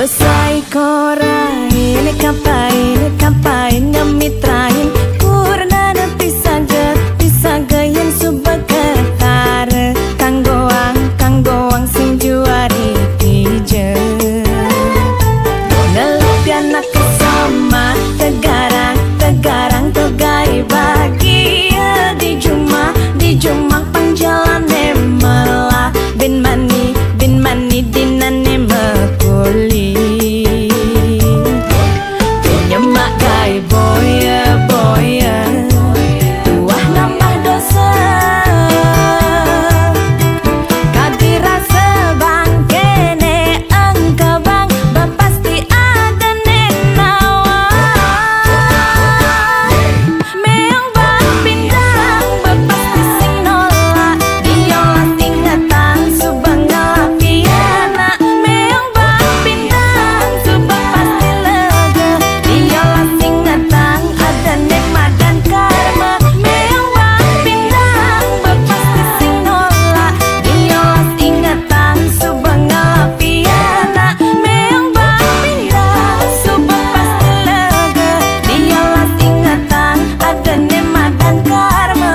Bosai korain, kampain ngemitrain kurna pisah gayen subak ketare kanggoang sing juari pije ngelupyan nak kesama tegarang togai bahagia di Juma pangjalane melah bin mani dinane mekuli nyemak gai boya tuah nambah dosa kadirasa bang kene engkau bang bapasti ada nenawa meong bang pindang bapasti sing nolak diolah tingatan subang ngelapiana meong bang pindang subang pasti lega diolah tingatan ada nikmat dan karma meong bang pindang bapasti sing nolak diolah tingatan subang ngelapiana meong bang pindang subang pasti lega diolah tingatan ada nikmat dan karma.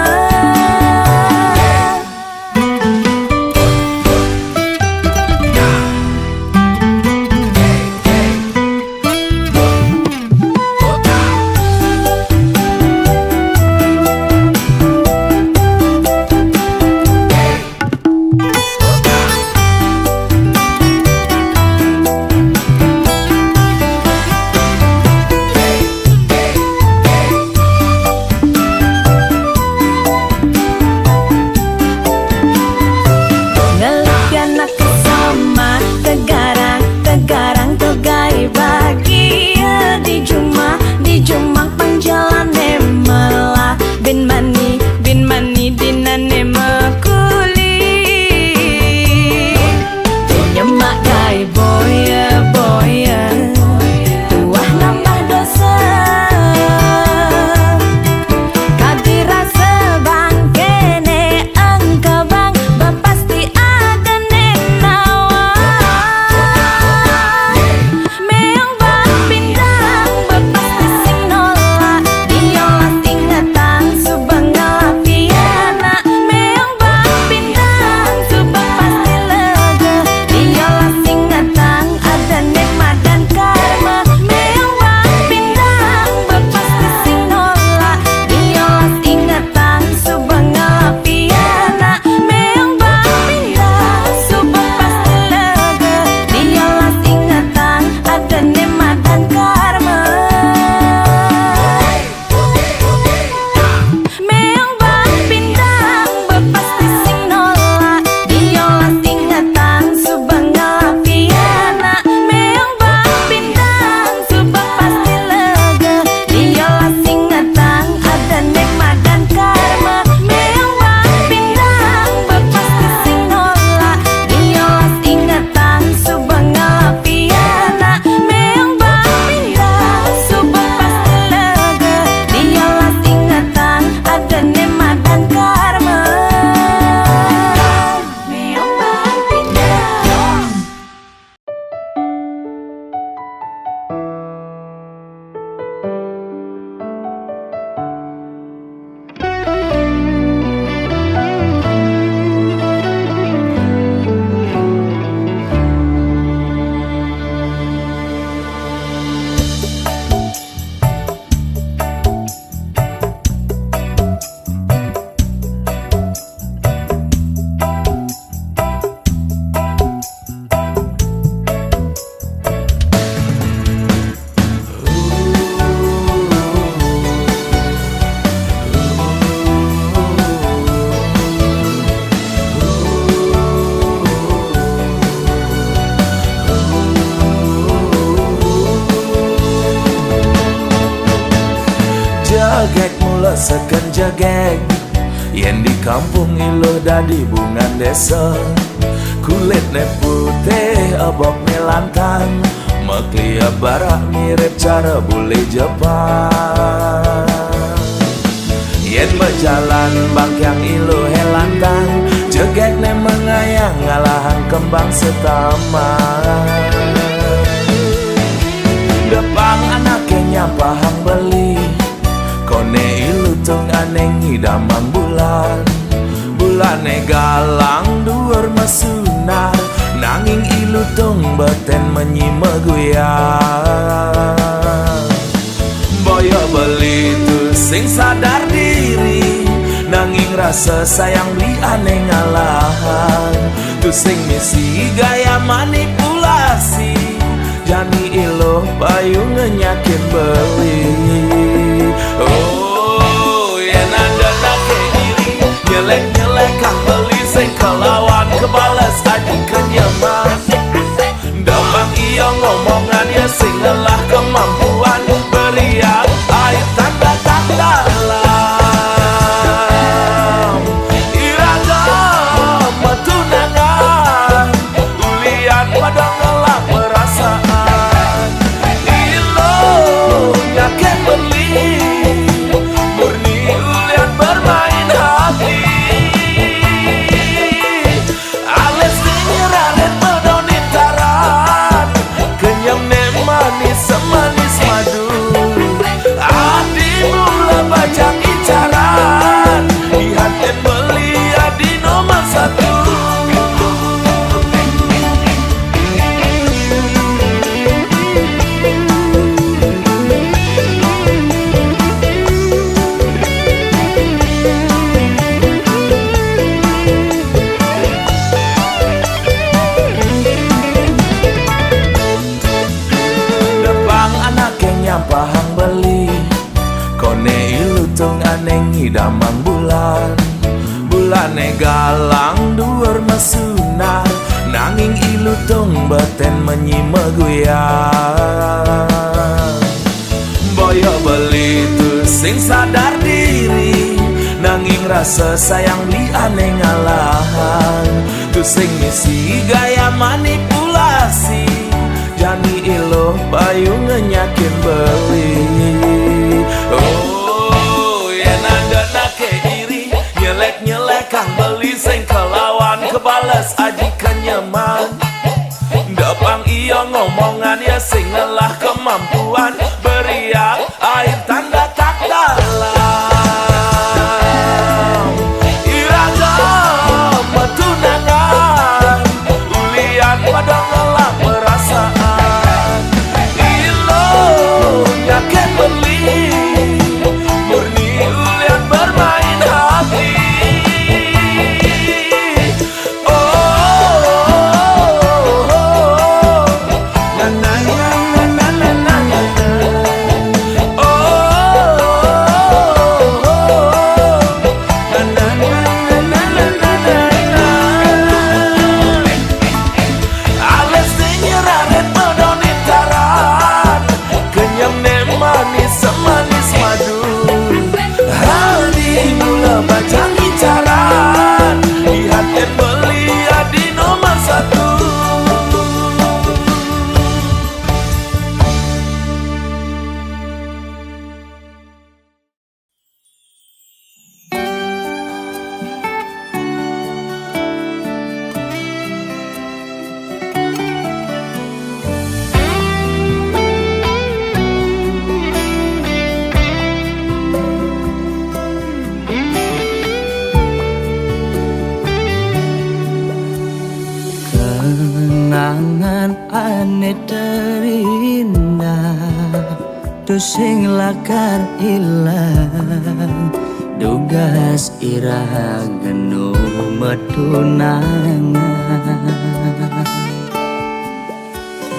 Ngelupyan nak kesama tegarang togai bahagia di Juma pangjalane melah bin mani dinane mekuli nyemak gai boya tuah nambah dosa kadirasa bang kene engkau bang bapasti ada nenawa meong bang pindang bapasti sing nolak diolah tingatan subang ngelapiana meong bang pindang subang pasti lega diolah tingatan ada nikmat dan karma meong bang pindang bapasti sing nolak diolah tingatan subang ngelapiana meong bang pindang subang pasti lega diolah tingatan ada nikmat dan karma meong bang pindang bapasti sing nolak diolah tingatan subang ngelapiana meong bang pindang subang pasti lega diolah tingatan ada nikmat dan karma meong bang pindang bapasti sing nolak diolah tingatan subang ngelapiana meong bang pindang subang pasti lega diolah tingatan ada nikmat dan karma meong bang pindang. Jagek mula seken jagek yen di kampung ilo dadi bungan desa kulitnya putih abok lantang maklia barak mirip cara bule Jepang yen berjalan bangkyang ilo helantang jegek ne mengayang ngalahan kembang setaman nyampahang beli kone ilutung aneng idamang bulan bulane galang duur mesunar nanging ilutung beten menyimeguyang boyo beli tu sing sadar diri nanging rasa sayang li aneh ngalahan tu sing misi gaya manipulasi jani iloh bayu ngenyakin beli oh yen ada nake iri nyelek-nyelek kang beli sing kelawan kebalas aji kenyaman damang iya ngomongan ya sing ngelah kemampuan beriak air tanda-tanda dalam iragam tunangan ulian pada ngelak perasaan ilo yakin beli murni ulian bermain hati ales dinyeraret medonin taran kenyam nem manis semanis madu adi mula bajang incaran dihatin beli adi nomor satu depang anak yang nyampahang beli kone ilutung aneng idamang bulan bulane galang duur mesunar nanging ilutung beten menyimeguyang boyo beli tu sing sadar diri nanging rasa sayang li aneh ngalahan tu sing misi gaya manipulasi jani iloh bayu ngenyakin beli oh yen ada nake iri nyelek-nyelek kang beli sing kelawan kebales aji kenyaman dapang iya ngomongan ya sing ngelah kemampuan beriak air tanda tak dalam iragam tunangan ulian pada ngelak perasaan ilo yakin beli murni ulian bermain hati ales dinyeraret medonin taran kenyam nem manis semanis madu hadi mula bajang incaran dihatin beli adi nomor satu kenangan aneh terindah tu sing lakar ilang dugas irah genu metunangan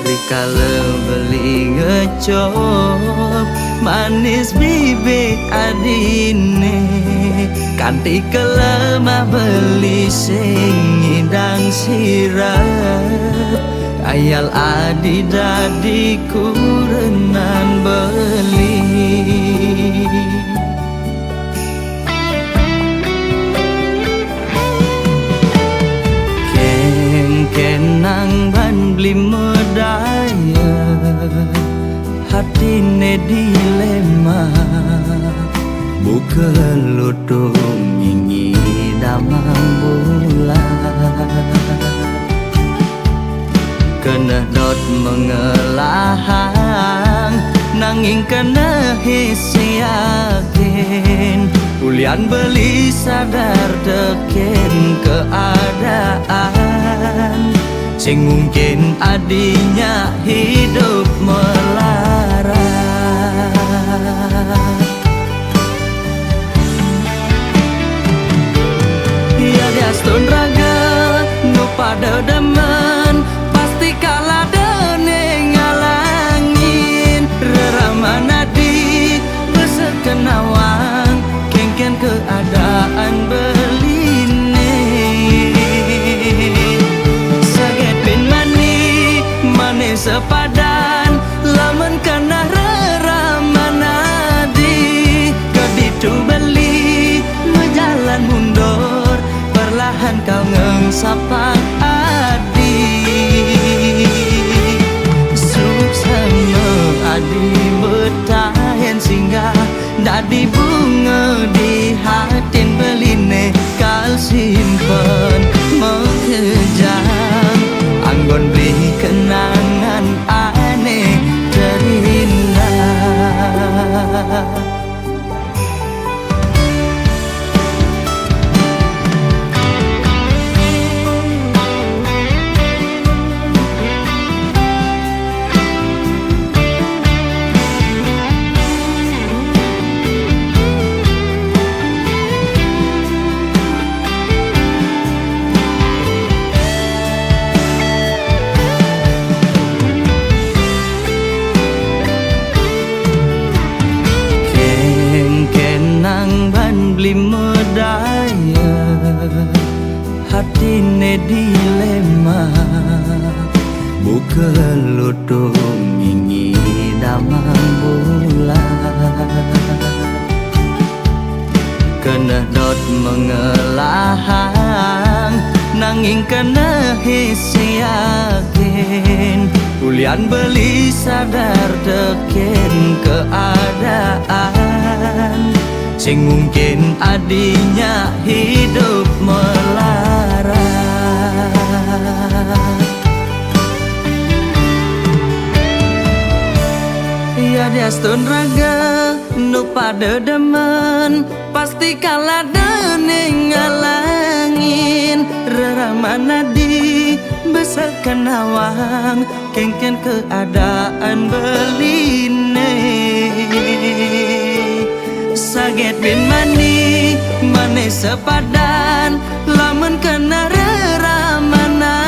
rikala beli ngecop manis bibit adine kanti kelemah beli sing ngidang sirap ayal adi dadi kurenan beli kenang ban beli medaya hatine dilema buka lutung nyingi damang bulan kena dot mengelahang nanging kena hisi yakin Ulian beli sadar teken keadaan Sing mungkin adinya hidup melarat Ya diastun raga nu pada demen pasti kalah dene ngalangin Reramana di besekenawang kengken keadaan beline Saget bin mani mane sepadan lamun kana reramana di kaditu beli menjalan mundur perlahan kau ngengsapang adi Suksana adi betahen singgah dadi bunga di hatin beline kal simpen mengejam anggon beri kenangan aneh terindah beli medaya hatine dilema buka lutung ingi damang bulan kena dot mengelahang nanging kena hisi yakin Ulian beli sadar teken keadaan Sing mungkin adinya hidup melarat Ya diastun raga nu pada demen pasti kalah dene ngalangin Reramana di besekenawang kengken keadaan beline Saget bin mani mane sepadan lamun kena reramana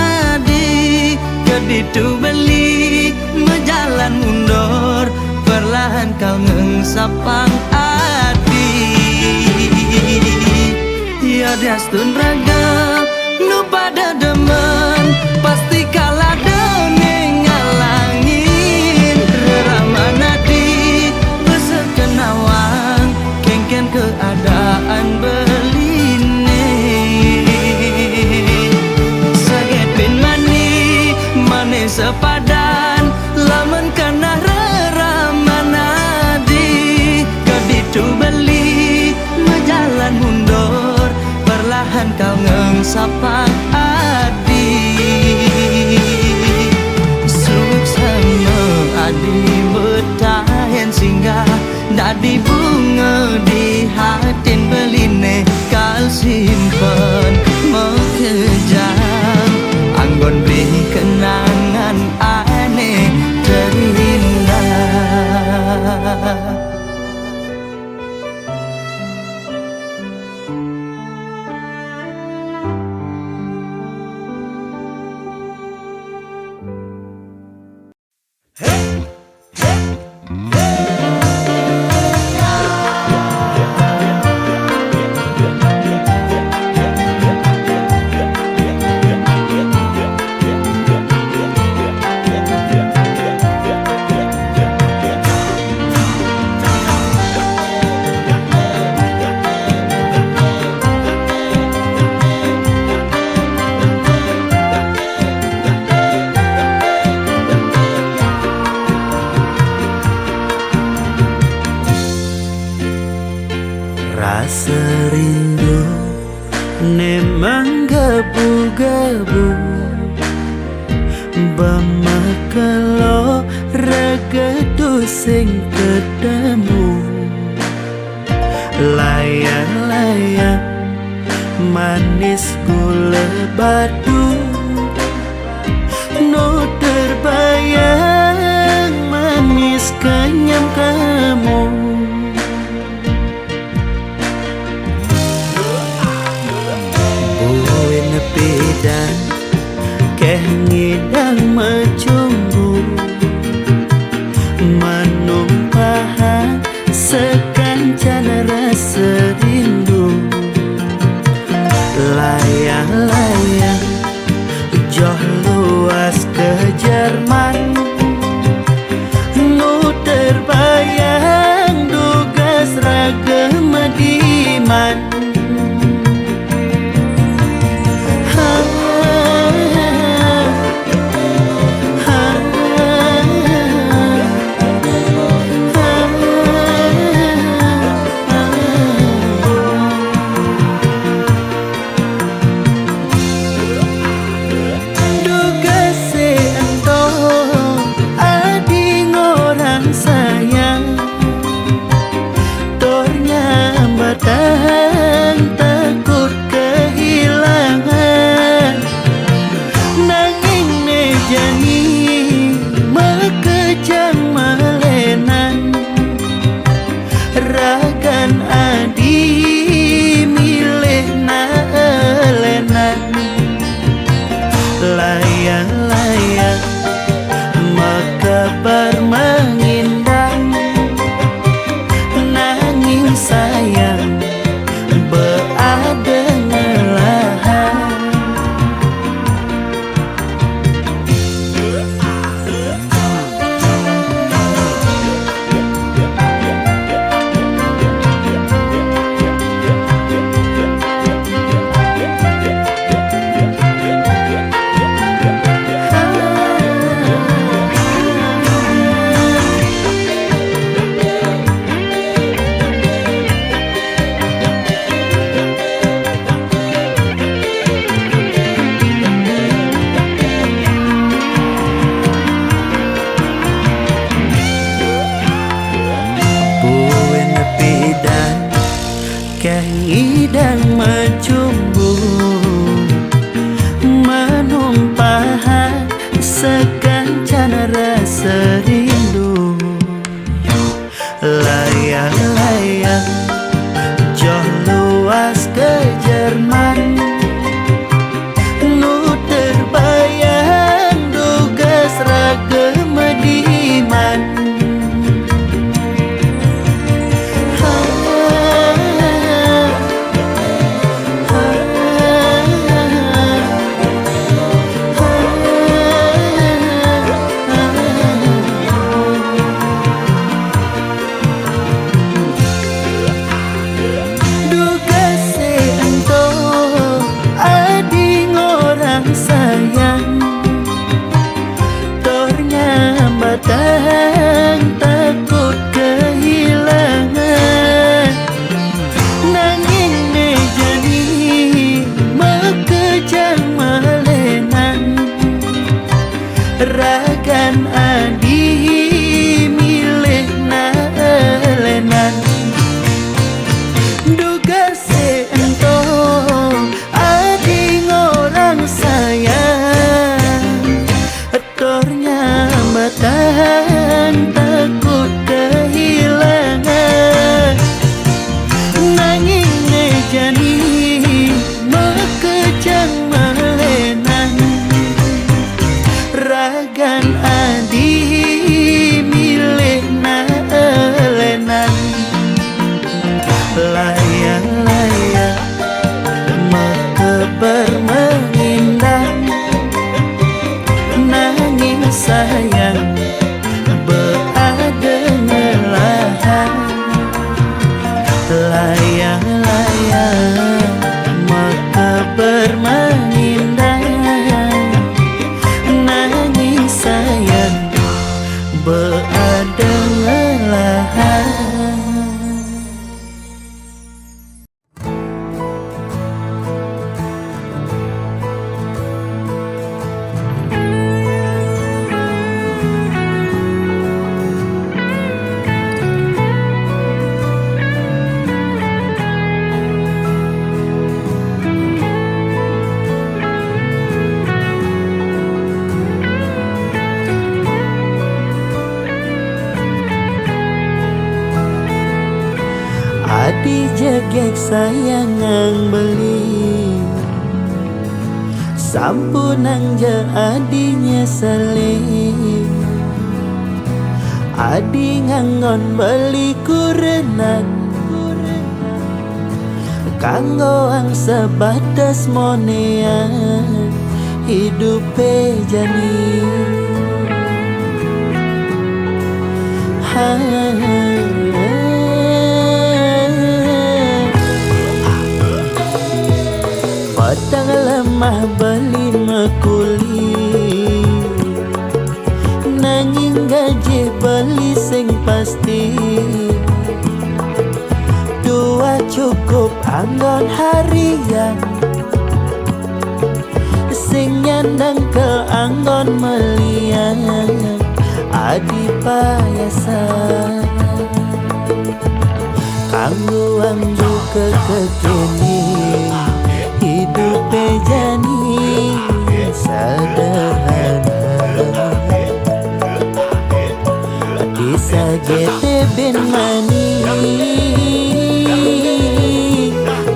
di keditu beli menjalan mundur perlahan kau ngengsapang adi Ya diastun raga nu pada demen pasti kalah dene ngalangin reramana di besekenawang kengken keadaan beline Saget bin mani mane sepadan lamun kana reramana di kaditu beli menjalan mundur perlahan kau ngengsapang adi Suksana adi betahen singgah dadi bunga di hatin beline kal simpen mengejam anggon beri kenangan aneh terindah Serindu nemang gabu-gabu Bamakalo regedu sing ketemu. Layang-layang manis gula batu, no terbayang manis kenyam kamu. Buin nepidan keh ngidang macumbu, menumpahan sekancan rasa rindu. Layang-layang joh luas ke Jerman, nu terbayang duga seragam Diman. Takut kehilangan, nanging nejani mekejang malenan. Ragan adi milih naelenan. Layang-layang makabar mengindang, nanging sayang berada ngelahan. Idang macumbu, menumpahan sekancan rasa rindu. Layang-layang joh luas ke Jerman, nu terbayang duga seragam Diman. Takut kehilangan, nanging nejani mekejang malenan. Ragan adi milih naelenan. Duga seento adi ngorang sayang, tornya batang takut kehilangan, nanging nejani mekejang malenan. Ragan adi milih naelenan. Layang-layang mekebar mengindang, nanging sayang berada ngelahan. Layang-layang makabar mengindang, nanging sayang berada ngelahan. dijegek sayangang beli sampunang je adinya seling adi ngangon beli kurenan kanggo ang sebatas monean hidup jani Padang lemah beli mekuli nanging gaji beli sing pasti dua cukup anggon harian sing nyandang ke anggon melian adi payasan kanggo anggo kekekini hidup jani sederhana disagete ben mani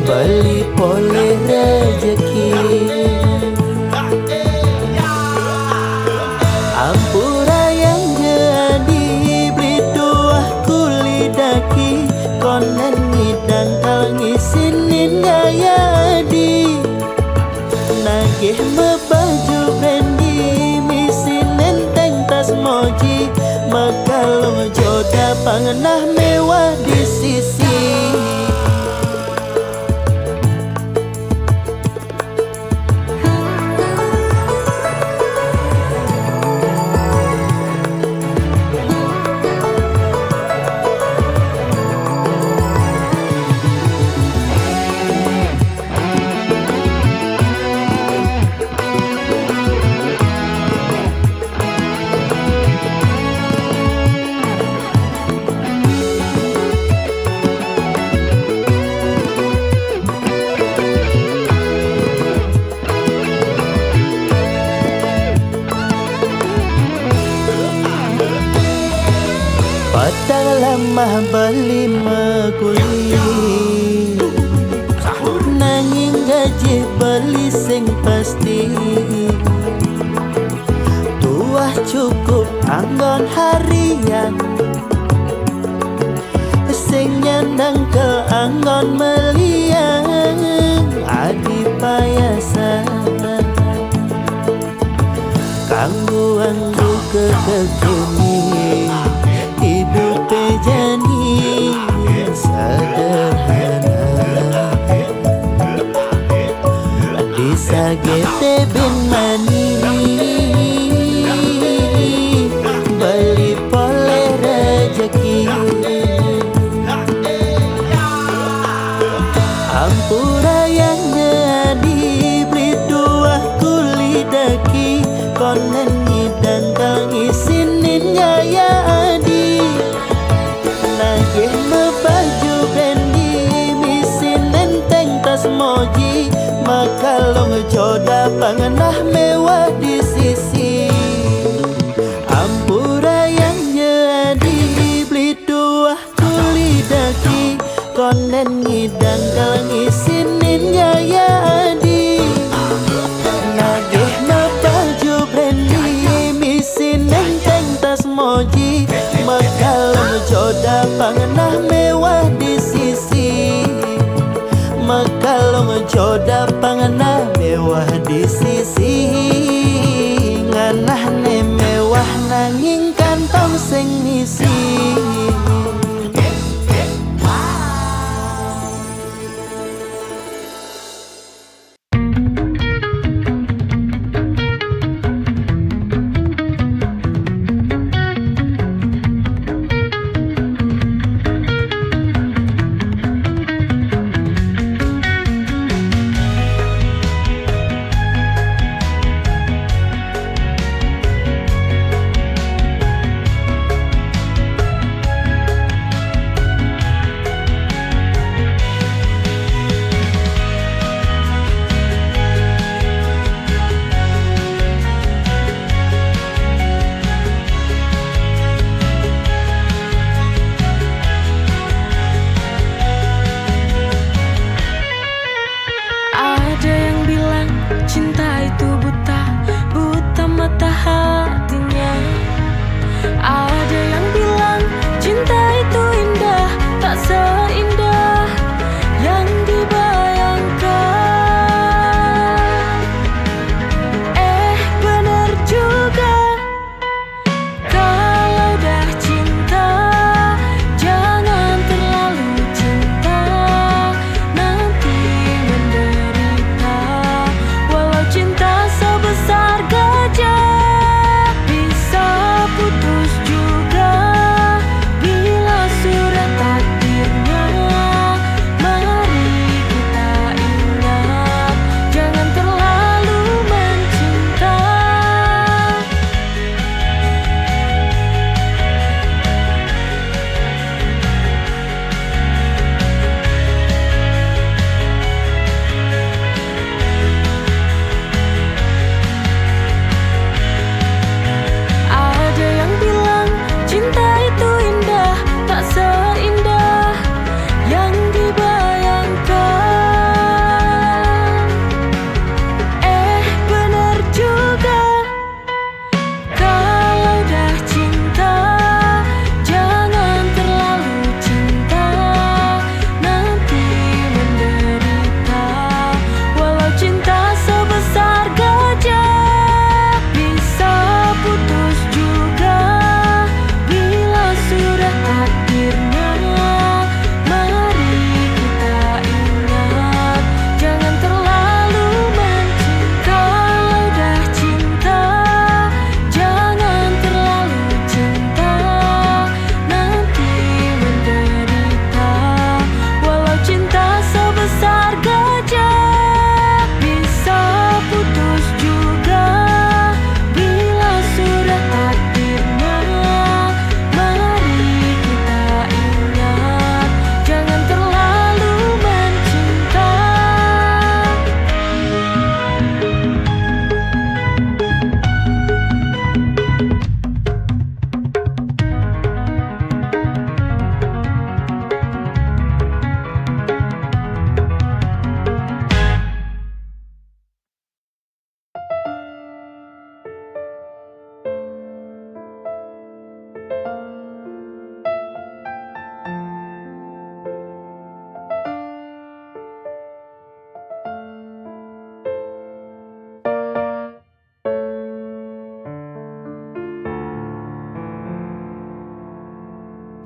beli pole rezeki ampura yang jadi beli tuah kulidaki konen ngidang kal ngisinin gaya di nagih mebaju bendi misin nenteng tas moji makalong joda pangenah mewah di sisi Padang lemah beli mekuli nanging gaji beli sing pasti tuah cukup anggon harian sing nyandang ke anggon melian adi payasan kanggo anggo kekekini hidup jani sederhana disagete ben mani beli pole rezeki ampura yang jadi beli dua kulidaki konen ngidang kang isinin gaya adi nagih mebaju bendi misin nenteng tas moji makalong joda pangenah mewah di sisi ampura yang jadi beli dua kulidaki konen ngidang kang isinin gaya adi nagih mebaju bendi misin nenteng tas moji makalong joda pangenah mewah di sisi makalong joda pangenah mewah di sisi nganah ne mewah nanging kantong sing ngisi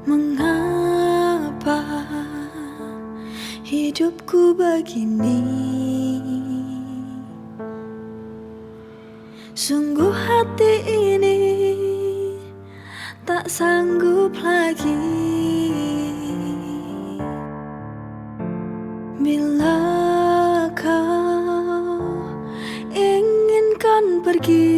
Mengapa hidupku begini? Sungguh hati ini tak sanggup lagi. Bila kau inginkan pergi,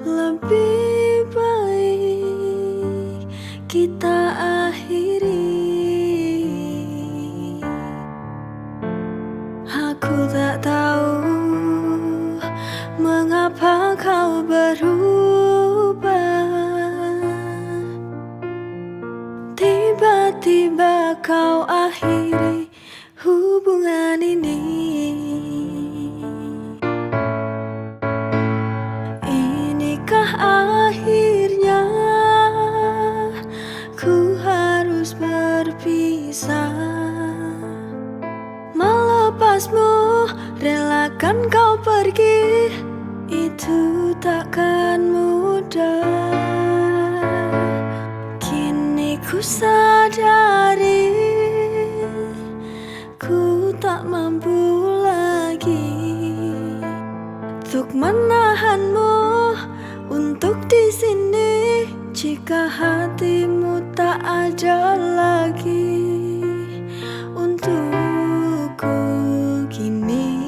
lebih baik kita akhiri. Aku tak tahu mengapa kau berubah. Tiba-tiba kau akhiri hubungan ini. Inikah akhirnya ku harus berpisah? Melepasmu, relakan kau pergi, itu takkan mudah. Kini ku sadari ku tak mampu lagi untuk menahanmu untuk di sini. Jika hatimu tak ada lagi untukku kini.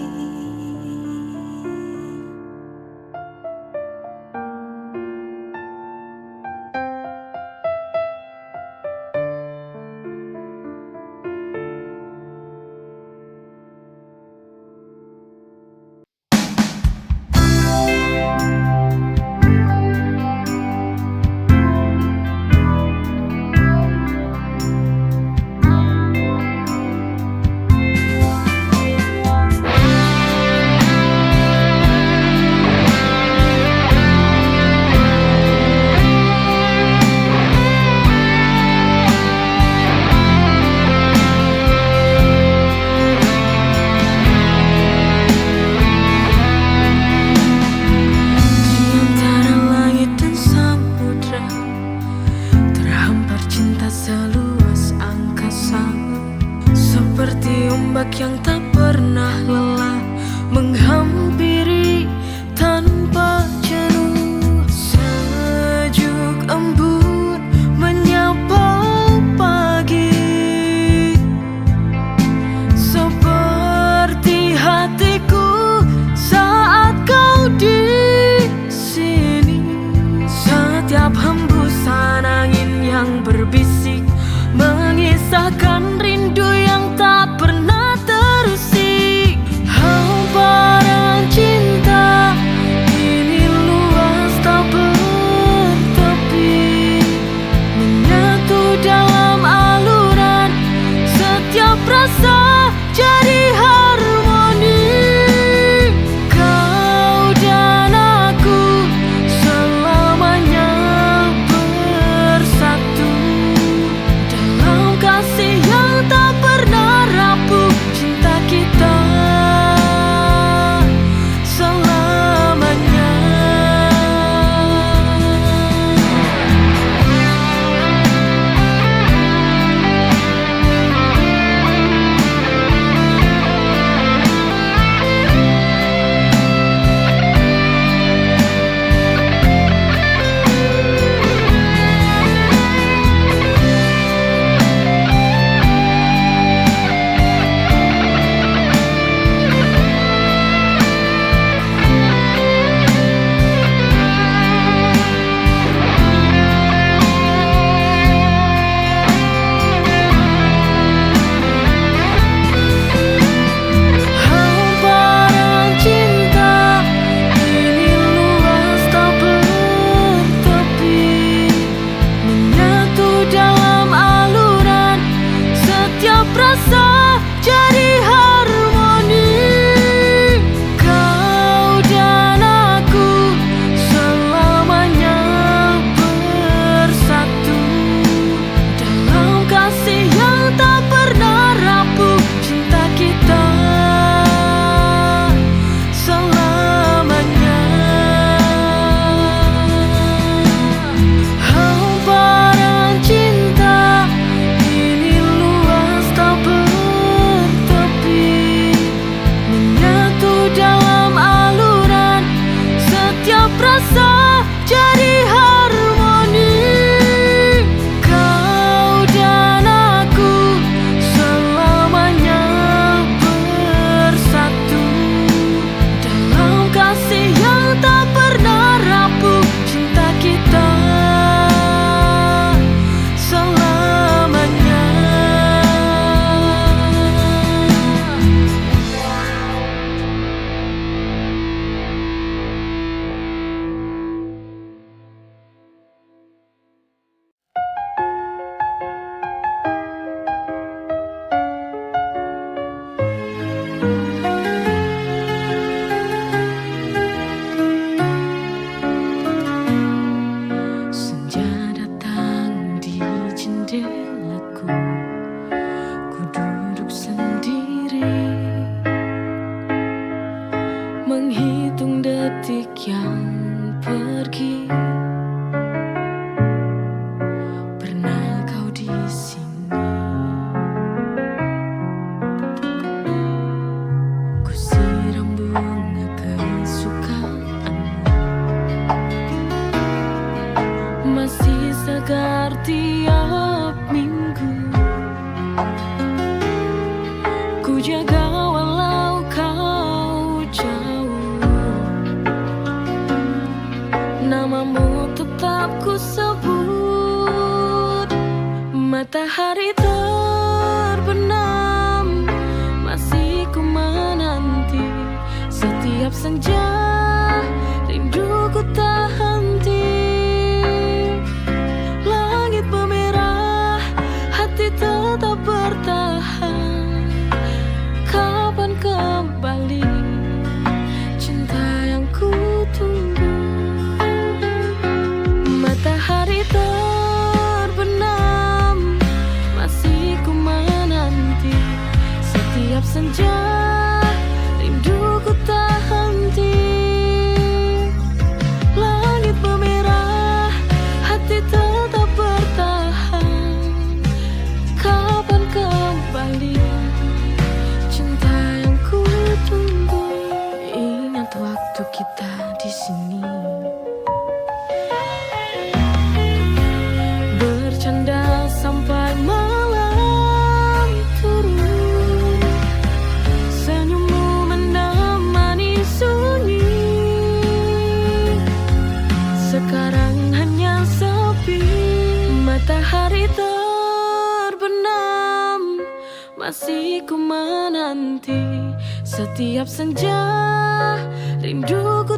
rasa jadi harmoni. Kau dan aku selamanya bersatu dalam kasih yang tak pernah rapuh. Cinta kita selamanya. Senja datang di jendelaku, ku duduk sendiri, menghitung detik yang pergi. Pernah kau di sini, ku siram bunga kesukaanmu, masih segar tiap minggu. Ku jaga walau kau jauh, namamu tetap ku sebut. Matahari terbenam, masih ku menanti. Setiap senja rinduku tak henti. Langit memerah, hati tetap bertahan. Kapan kembali cinta yang ku tunggu? Matahari terbenam, masih ku menanti. Setiap senja rinduku tak henti. Langit memerah, hati tetap bertahan. Kapan kembali cinta yang ku tunggu? Ingat waktu kita di sini, bercanda sampai malam turun. Senyummu menemani sunyi. Sekarang hanya sepi. Matahari terbenam, masih ku menanti. Setiap senja rinduku